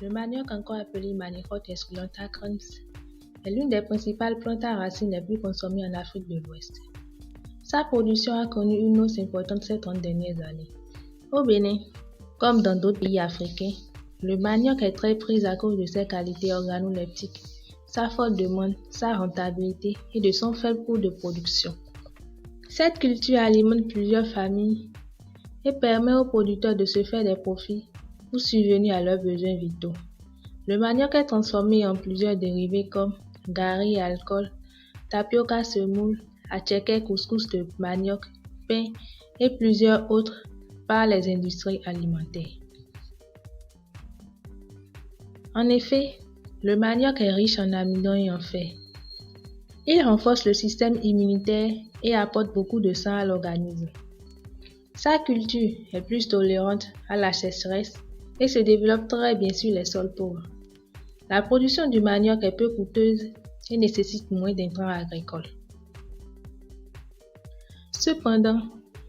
Le manioc, encore appelé Manihot esculenta crans, est l'une des principales plantes à racines les plus consommées en Afrique de l'Ouest. Sa production a connu une hausse importante ces 30 dernières années. Au Bénin, comme dans d'autres pays africains, le manioc est très pris à cause de ses qualités organoleptiques, sa forte demande, sa rentabilité et de son faible coût de production. Cette culture alimente plusieurs familles et permet aux producteurs de se faire des profits pour subvenir à leurs besoins vitaux. Le manioc est transformé en plusieurs dérivés comme gari et alcool, tapioca semoule, attiéké couscous de manioc, pain et plusieurs autres par les industries alimentaires. En effet, le manioc est riche en amidon et en fer. Il renforce le système immunitaire et apporte beaucoup de sang à l'organisme. Sa culture est plus tolérante à la sécheresse et se développe très bien sur les sols pauvres. La production du manioc est peu coûteuse et nécessite moins d'intrants agricoles. Cependant,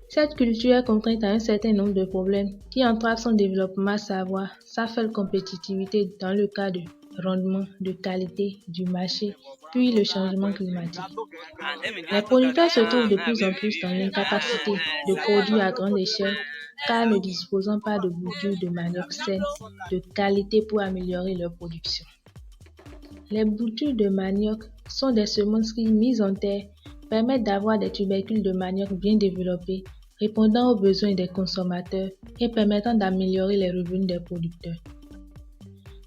cette culture est contrainte à un certain nombre de problèmes qui entravent son développement, à savoir sa faible compétitivité dans le cas de rendement, de qualité, du marché, puis le changement climatique. Les producteurs se trouvent de plus en plus dans l'incapacité de produire à grande échelle car ne disposant pas de boutures de manioc saines de qualité pour améliorer leur production. Les boutures de manioc sont des semences qui, mises en terre, permettent d'avoir des tubercules de manioc bien développés, répondant aux besoins des consommateurs et permettant d'améliorer les revenus des producteurs.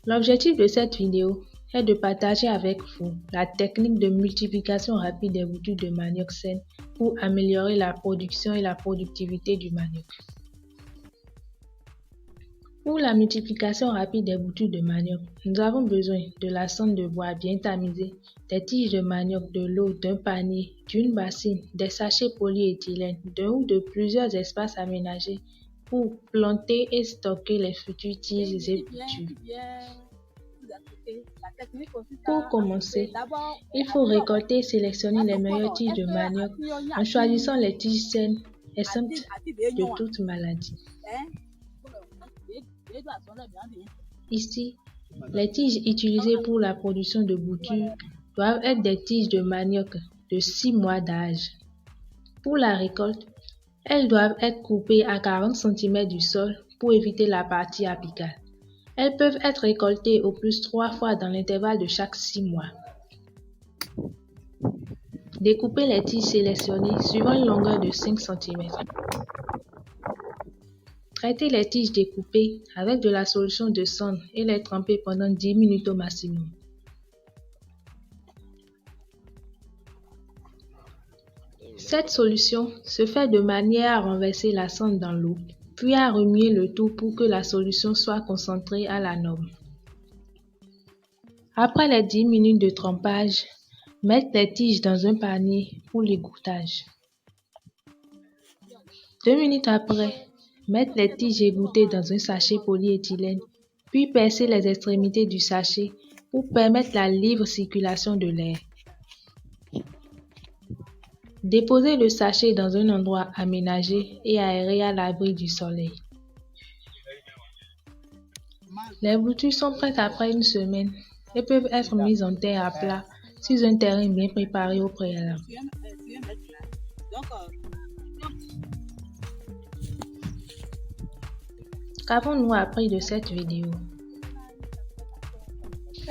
L'objectif de cette vidéo est de partager avec vous la technique de multiplication rapide des boutures de manioc saines pour améliorer la production et la productivité du manioc. Pour la multiplication rapide des boutures de manioc, nous avons besoin de la sonde de bois bien tamisée, des tiges de manioc, de l'eau, d'un panier, d'une bassine, des sachets polyéthylène, d'un ou de plusieurs espaces aménagés pour planter et stocker les futures tiges et boutures. Pour commencer, il faut récolter et sélectionner les meilleures tiges de manioc en choisissant les tiges saines et exemptes de toute maladie. Ici, les tiges utilisées pour la production de boutures doivent être des tiges de manioc de 6 mois d'âge. Pour la récolte, elles doivent être coupées à 40 cm du sol pour éviter la partie apicale. Elles peuvent être récoltées au plus 3 fois dans l'intervalle de chaque 6 mois. Découpez les tiges sélectionnées suivant une longueur de 5 cm. Traitez les tiges découpées avec de la solution de sonde et les tremper pendant 10 minutes au maximum. Cette solution se fait de manière à renverser la sonde dans l'eau, puis à remuer le tout pour que la solution soit concentrée à la norme. Après les 10 minutes de trempage, mettez les tiges dans un panier pour l'égouttage. 2 minutes après, mettez les tiges égouttées dans un sachet polyéthylène, puis percez les extrémités du sachet pour permettre la libre circulation de l'air. Déposez le sachet dans un endroit aménagé et aéré à l'abri du soleil. Les boutures sont prêtes après une semaine et peuvent être mises en terre à plat sur un terrain bien préparé au préalable. Qu'avons-nous appris de cette vidéo?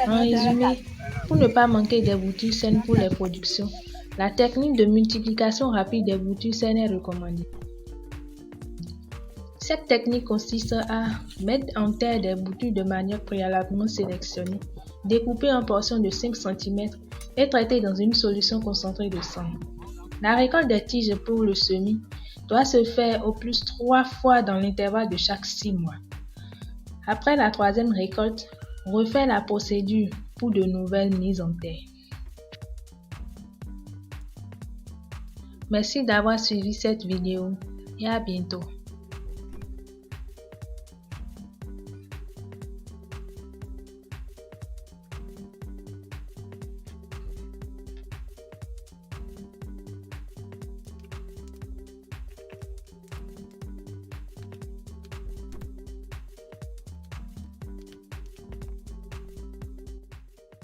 En résumé, pour ne pas manquer des boutures saines pour les productions, la technique de multiplication rapide des boutures saines est recommandée. Cette technique consiste à mettre en terre des boutures de manioc préalablement sélectionnées, découpées en portions de 5 cm et traitées dans une solution concentrée de sang. La récolte des tiges pour le semis doit se faire au plus 3 fois dans l'intervalle de chaque 6 mois. Après la 3e récolte, refaites la procédure pour de nouvelles mises en terre. Merci d'avoir suivi cette vidéo et à bientôt.